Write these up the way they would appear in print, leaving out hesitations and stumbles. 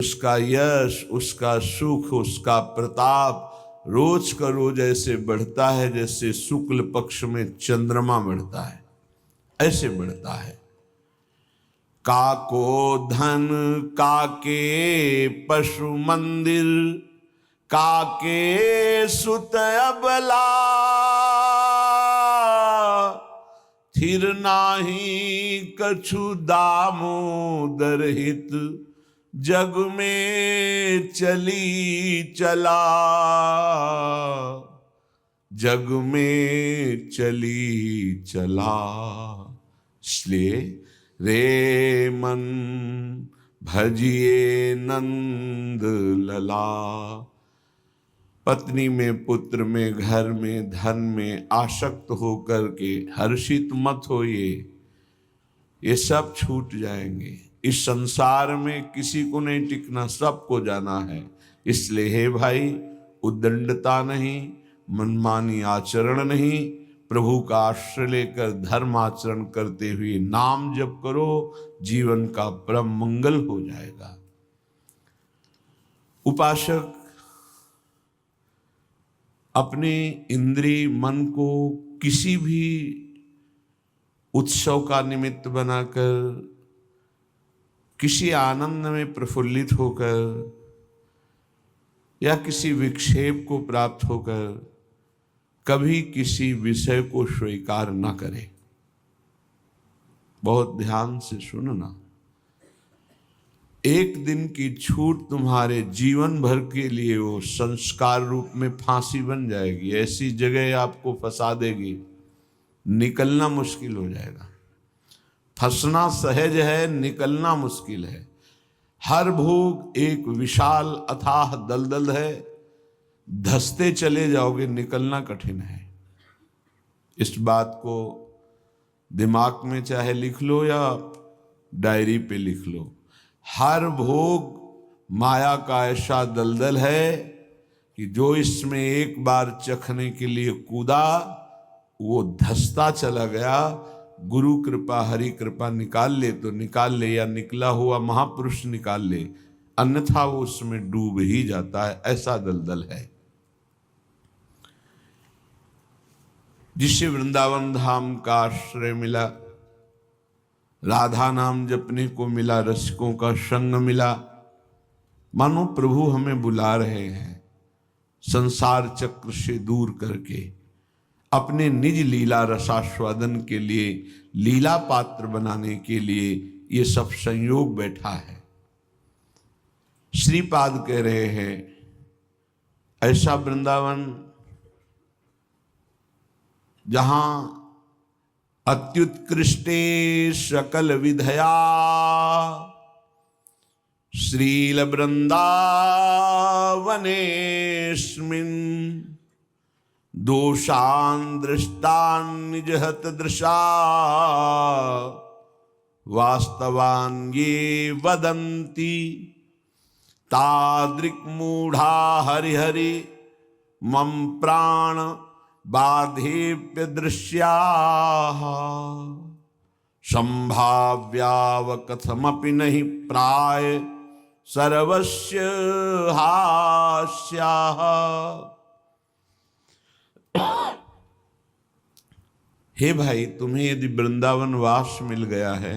उसका यश, उसका सुख, उसका प्रताप रोज का रोज ऐसे बढ़ता है जैसे शुक्ल पक्ष में चंद्रमा बढ़ता है, ऐसे बढ़ता है। काको धन काके पशु मंदिर, काके सुत अबला, थिर नाही कछु दामोदर हित, जग में चली चला, जग में चली चला। इसलिए रे मन भजिए नंद लला। पत्नी में, पुत्र में, घर में, धन में आसक्त होकर के हर्षित मत होइए, ये सब छूट जाएंगे। इस संसार में किसी को नहीं टिकना, सबको जाना है। इसलिए हे भाई, उद्दंडता नहीं, मनमानी आचरण नहीं, प्रभु का आश्रय लेकर धर्म आचरण करते हुए नाम जप करो, जीवन का परम मंगल हो जाएगा। उपासक अपने इंद्रिय मन को किसी भी उत्सव का निमित्त बनाकर, किसी आनंद में प्रफुल्लित होकर या किसी विक्षेप को प्राप्त होकर कभी किसी विषय को स्वीकार न करे। बहुत ध्यान से सुनना, एक दिन की छूट तुम्हारे जीवन भर के लिए वो संस्कार रूप में फांसी बन जाएगी। ऐसी जगह आपको फंसा देगी, निकलना मुश्किल हो जाएगा। फंसना सहज है, निकलना मुश्किल है। हर भोग एक विशाल अथाह दलदल है, धंसते चले जाओगे, निकलना कठिन है। इस बात को दिमाग में चाहे लिख लो या डायरी पे लिख लो। हर भोग माया का ऐसा दलदल है कि जो इसमें एक बार चखने के लिए कूदा वो धंसता चला गया। गुरु कृपा, हरि कृपा निकाल ले तो निकाल ले, या निकला हुआ महापुरुष निकाल ले, अन्यथा वो उसमें डूब ही जाता है। ऐसा दलदल है। जिसे वृंदावन धाम का आश्रय मिला, राधा नाम जपने को मिला, रसिकों का संग मिला, मानो प्रभु हमें बुला रहे हैं संसार चक्र से दूर करके अपने निज लीला रसास्वादन के लिए, लीला पात्र बनाने के लिए ये सब संयोग बैठा है। श्रीपाद कह रहे हैं ऐसा वृंदावन जहां अत्युत्कृष्टे सकल विधया श्रील वृंदावनेस्मिन् दोषान् दृष्टान् निजहत दृशा वास्तवान् ये वदन्ति तादृक् मूढ़ा हरिहरि मम प्राण बाधेप्य दृश्याः संभाव्याव कथमपि नहीं प्राय सर्वस्य हास्याः। हे भाई, तुम्हें यदि वृंदावन वास मिल गया है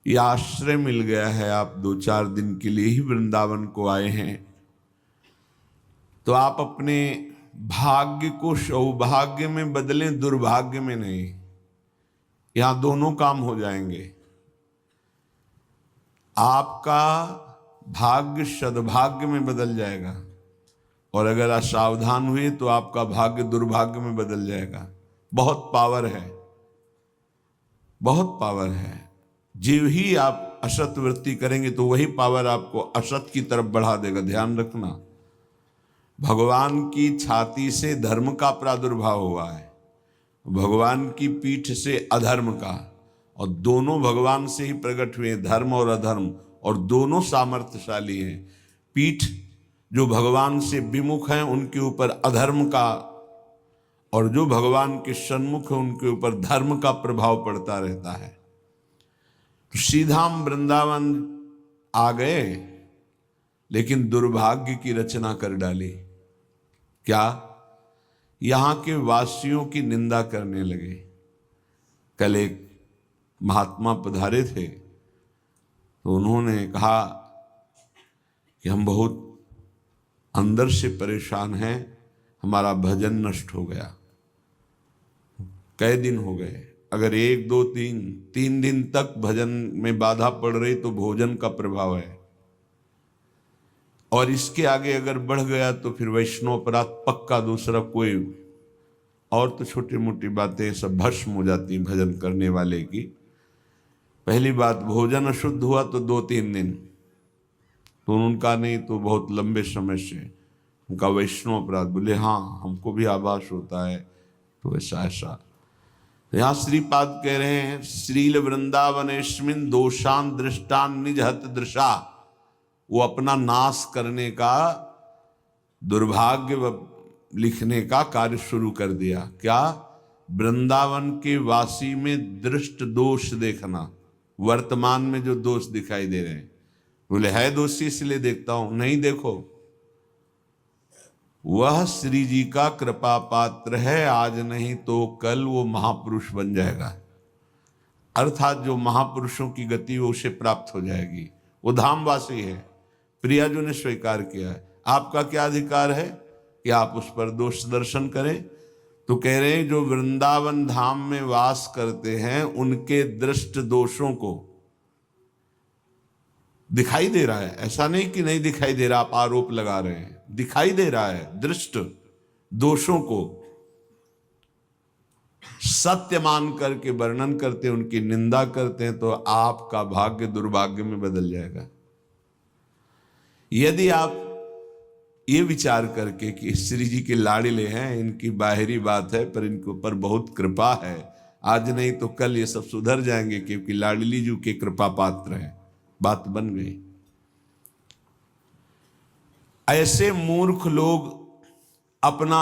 या आश्रय मिल गया है, आप 2-4 दिन के लिए ही वृंदावन को आए हैं, तो आप अपने भाग्य को सौभाग्य में बदलें, दुर्भाग्य में नहीं। यहां दोनों काम हो जाएंगे। आपका भाग्य सद्भाग्य में बदल जाएगा, और अगर आप सावधान हुए तो आपका भाग्य दुर्भाग्य में बदल जाएगा। बहुत पावर है, बहुत पावर है। जीव ही आप असत वृत्ति करेंगे तो वही पावर आपको असत की तरफ बढ़ा देगा। ध्यान रखना, भगवान की छाती से धर्म का प्रादुर्भाव हुआ है, भगवान की पीठ से अधर्म का, और दोनों भगवान से ही प्रकट हुए, धर्म और अधर्म, और दोनों सामर्थ्यशाली हैं। पीठ जो भगवान से विमुख हैं उनके ऊपर अधर्म का, और जो भगवान के सन्मुख है उनके ऊपर धर्म का प्रभाव पड़ता रहता है। तो सीधा हम वृंदावन आ गए, लेकिन दुर्भाग्य की रचना कर डाली। क्या? यहां के वासियों की निंदा करने लगे। कल एक महात्मा पधारे थे, तो उन्होंने कहा कि हम बहुत अंदर से परेशान हैं, हमारा भजन नष्ट हो गया। कई दिन हो गए, अगर 1 2 3 दिन तक भजन में बाधा पड़ रही तो भोजन का प्रभाव है, और इसके आगे अगर बढ़ गया तो फिर वैष्णव अपराध पक्का, दूसरा कोई, और तो छोटी मोटी बातें सब भस्म हो जाती भजन करने वाले की। पहली बात, भोजन अशुद्ध हुआ तो 2 3 दिन, तो उनका नहीं तो बहुत लंबे समय से उनका वैष्णव अपराध। बोले हाँ, हमको भी आभास होता है, तो ऐसा ऐसा। यहाँ श्रीपाद कह रहे हैं, श्रील वृंदावनेस्मिन दोषान दृष्टान निज हत दृशा। वो अपना नाश करने का, दुर्भाग्य लिखने का कार्य शुरू कर दिया। क्या? वृंदावन के वासी में दृष्ट दोष देखना, वर्तमान में जो दोष दिखाई दे रहे हैं। बोले है दोषी इसलिए देखता हूं, नहीं देखो, वह श्री जी का कृपा पात्र है, आज नहीं तो कल वो महापुरुष बन जाएगा। अर्थात जो महापुरुषों की गति वो उसे प्राप्त हो जाएगी। वो धामवासी है, प्रियाजू ने स्वीकार किया है। आपका क्या अधिकार है कि आप उस पर दोष दर्शन करें? तो कह रहे हैं जो वृंदावन धाम में वास करते हैं उनके दृष्ट दोषों को दिखाई दे रहा है। ऐसा नहीं कि नहीं दिखाई दे रहा, आप आरोप लगा रहे हैं, दिखाई दे रहा है। दृष्ट दोषों को सत्य मान करके वर्णन करते हैं, उनकी निंदा करते हैं, तो आपका भाग्य दुर्भाग्य में बदल जाएगा। यदि आप ये विचार करके कि श्री जी के लाड़िले हैं, इनकी बाहरी बात है पर इनके ऊपर बहुत कृपा है, आज नहीं तो कल ये सब सुधर जाएंगे क्योंकि लाडली जी के कृपा पात्र हैं, बात बन गई। ऐसे मूर्ख लोग अपना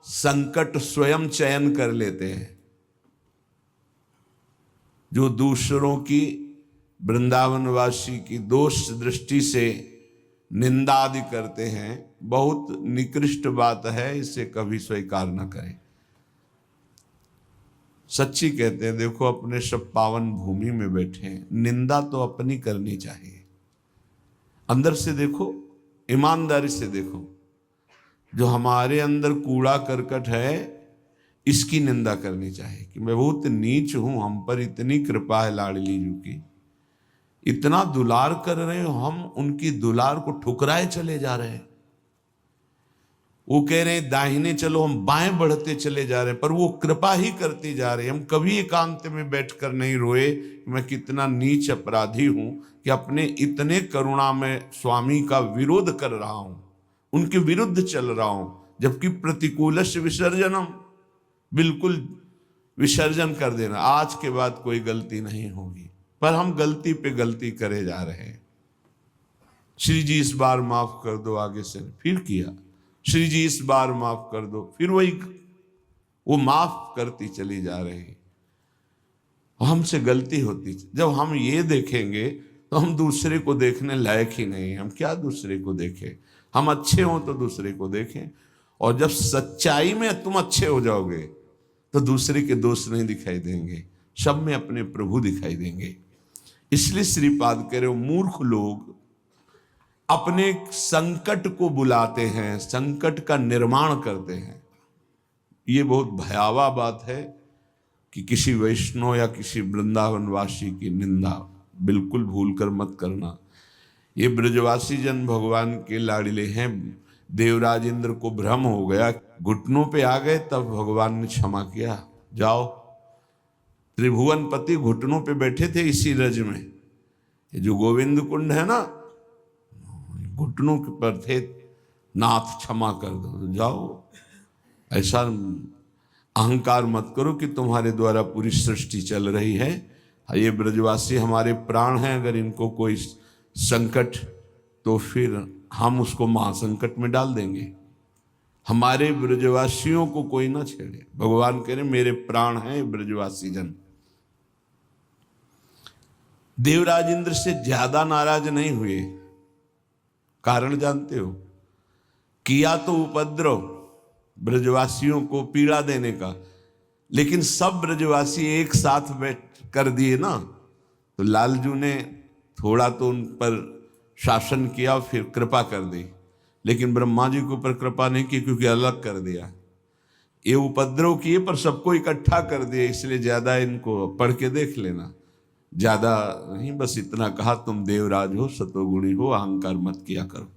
संकट स्वयं चयन कर लेते हैं। जो दूसरों की, वृंदावनवासी की दोष दृष्टि से निंदा आदि करते हैं, बहुत निकृष्ट बात है, इसे कभी स्वीकार न करें। सच्ची कहते हैं, देखो अपने सब पावन भूमि में बैठे हैं, निंदा तो अपनी करनी चाहिए। अंदर से देखो, ईमानदारी से देखो, जो हमारे अंदर कूड़ा करकट है इसकी निंदा करनी चाहिए कि मैं बहुत नीच हूं, हम पर इतनी कृपा है लाडली जी की, इतना दुलार कर रहे हो, हम उनकी दुलार को ठुकराए चले जा रहे हैं। वो कह रहे हैं दाहिने चलो, हम बाएं बढ़ते चले जा रहे हैं, पर वो कृपा ही करती जा रही है। हम कभी एकांत में बैठकर नहीं रोए कि मैं कितना नीच अपराधी हूं कि अपने इतने करुणा में स्वामी का विरोध कर रहा हूं, उनके विरुद्ध चल रहा हूं, जबकि प्रतिकूलस्य विसर्जनम, बिल्कुल विसर्जन कर देना, आज के बाद कोई गलती नहीं होगी। पर हम गलती पे गलती करे जा रहे हैं। श्री जी इस बार माफ कर दो, आगे से फिर किया, श्री जी इस बार माफ कर दो, फिर वही वो माफ करती चली जा रही। हमसे गलती होती, जब हम ये देखेंगे तो हम दूसरे को देखने लायक ही नहीं। हम क्या दूसरे को देखें? हम अच्छे हों तो दूसरे को देखें, और जब सच्चाई में तुम अच्छे हो जाओगे तो दूसरे के दोष नहीं दिखाई देंगे, सब में अपने प्रभु दिखाई देंगे। इसलिए श्रीपाद कह रहे हो, मूर्ख लोग अपने संकट को बुलाते हैं, संकट का निर्माण करते हैं। ये बहुत भयावह बात है कि किसी वैष्णव या किसी वृंदावनवासी की निंदा बिल्कुल भूल कर मत करना। ये ब्रजवासी जन भगवान के लाड़िले हैं। देवराज इंद्र को भ्रम हो गया, घुटनों पे आ गए, तब भगवान ने क्षमा किया। जाओ, त्रिभुवनपति घुटनों पे बैठे थे इसी रज में। ये जो गोविंद कुंड है ना, घुटनों के पर थे, नाथ क्षमा कर दो, जाओ। ऐसा अहंकार मत करो कि तुम्हारे द्वारा पूरी सृष्टि चल रही है। ये ब्रजवासी हमारे प्राण हैं, अगर इनको कोई संकट तो फिर हम उसको महासंकट में डाल देंगे। हमारे ब्रजवासियों को कोई ना छेड़े। भगवान कह रहे मेरे प्राण हैं ब्रजवासी जन। देवराज इंद्र से ज्यादा नाराज नहीं हुए। कारण जानते हो? किया तो उपद्रव, ब्रजवासियों को पीड़ा देने का, लेकिन सब ब्रजवासी एक साथ बैठ कर दिए ना, तो लालजू ने थोड़ा तो उन पर शासन किया, फिर कृपा कर दी, लेकिन ब्रह्मा जी के ऊपर कृपा नहीं की, क्योंकि अलग कर दिया। ये उपद्रव किए पर सबको इकट्ठा कर दिए, इसलिए ज्यादा इनको पढ़ के देख लेना, ज्यादा नहीं, बस इतना कहा तुम देवराज हो, सतोगुणी हो, अहंकार मत किया करो।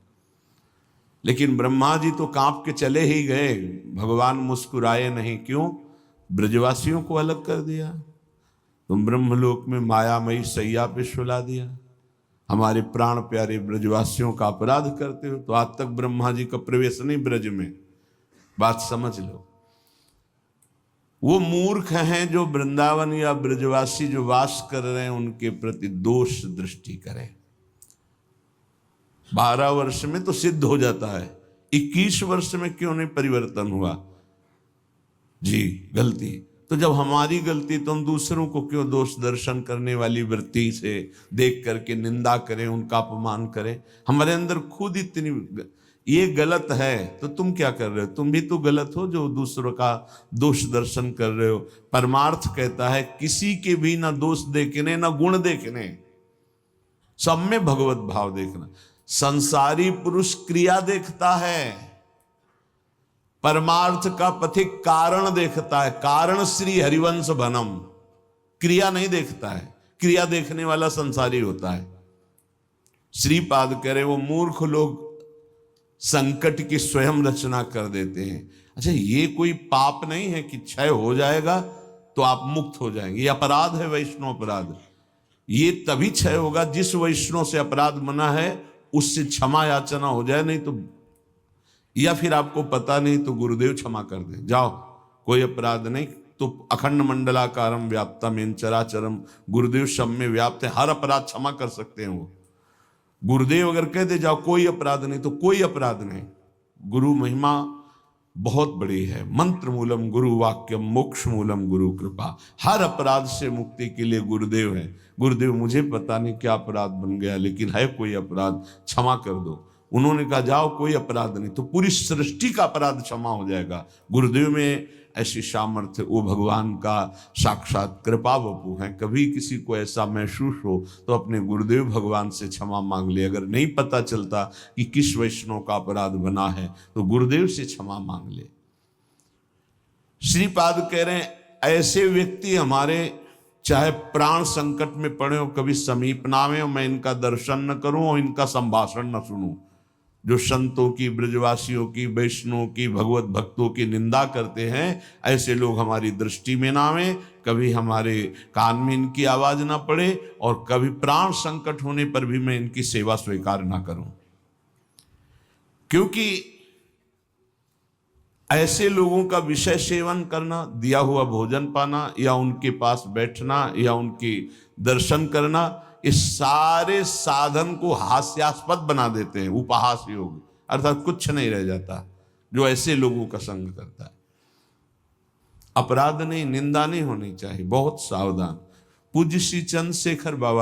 लेकिन ब्रह्मा जी तो कांप के चले ही गए, भगवान मुस्कुराए नहीं। क्यों? ब्रजवासियों को अलग कर दिया, तुम ब्रह्मलोक में मायामयी सैया पे सुला दिया, हमारे प्राण प्यारे ब्रजवासियों का अपराध करते हो। तो आज तक ब्रह्मा जी का प्रवेश नहीं ब्रज में, बात समझ लो। वो मूर्ख हैं जो वृंदावन या ब्रजवासी जो वास कर रहे हैं उनके प्रति दोष दृष्टि करें। 12 वर्ष में तो सिद्ध हो जाता है, 21 वर्ष में क्यों नहीं परिवर्तन हुआ? जी गलती तो जब हमारी गलती, तो हम दूसरों को क्यों दोष दर्शन करने वाली वृत्ति से देख करके निंदा करें, उनका अपमान करें? हमारे अंदर खुद इतनी ये गलत है, तो तुम क्या कर रहे हो? तुम भी तो गलत हो जो दूसरों का दोष दर्शन कर रहे हो। परमार्थ कहता है किसी के भी ना दोष देखने ना गुण देखने, सब में भगवत भाव देखना। संसारी पुरुष क्रिया देखता है, परमार्थ का पथिक कारण देखता है। कारण श्री हरिवंश बनम, क्रिया नहीं देखता है, क्रिया देखने वाला संसारी होता है। श्रीपाद कह रहे वो मूर्ख लोग संकट की स्वयं रचना कर देते हैं। अच्छा, ये कोई पाप नहीं है कि क्षय हो जाएगा तो आप मुक्त हो जाएंगे, ये अपराध है, वैष्णव अपराध। ये तभी क्षय होगा जिस वैष्णव से अपराध बना है उससे क्षमा याचना हो जाए, नहीं तो, या फिर आपको पता नहीं तो गुरुदेव क्षमा कर दे, जाओ कोई अपराध नहीं, तो अखंड मंडलाकारम व्याप्तम इन चराचरम, गुरुदेव सब में व्याप्त है, हर अपराध क्षमा कर सकते हैं वो। गुरुदेव अगर कह दे जाओ कोई अपराध नहीं, तो कोई अपराध नहीं। गुरु महिमा बहुत बड़ी है। मंत्र मूलम गुरु वाक्यम, मोक्ष मूलम गुरु कृपा। हर अपराध से मुक्ति के लिए गुरुदेव है। गुरुदेव मुझे पता नहीं क्या अपराध बन गया, लेकिन है कोई अपराध, क्षमा कर दो। उन्होंने कहा जाओ कोई अपराध नहीं, तो पूरी सृष्टि का अपराध क्षमा हो जाएगा। गुरुदेव में ऐसी सामर्थ्य, वो भगवान का साक्षात कृपा वपु हैं। कभी किसी को ऐसा महसूस हो तो अपने गुरुदेव भगवान से क्षमा मांग ले। अगर नहीं पता चलता कि किस वैष्णव का अपराध बना है तो गुरुदेव से क्षमा मांग ले। श्रीपाद कह रहे हैं ऐसे व्यक्ति हमारे चाहे प्राण संकट में पड़े हो, कभी समीप ना आवे, मैं इनका दर्शन न करूं और इनका संभाषण न सुनूं। जो संतों की, ब्रजवासियों की, वैष्णव की, भगवत भक्तों की निंदा करते हैं, ऐसे लोग हमारी दृष्टि में ना आवे, कभी हमारे कान में इनकी आवाज ना पड़े, और कभी प्राण संकट होने पर भी मैं इनकी सेवा स्वीकार ना करूं। क्योंकि ऐसे लोगों का विषय सेवन करना, दिया हुआ भोजन पाना, या उनके पास बैठना, या उनकी दर्शन करना, इस सारे साधन को हास्यास्पद बना देते हैं। उपहास योग, अर्थात कुछ नहीं रह जाता जो ऐसे लोगों का संग करता है। अपराध नहीं, निंदा नहीं होनी चाहिए, बहुत सावधान। पूज्य श्री चंद्रशेखर बाबा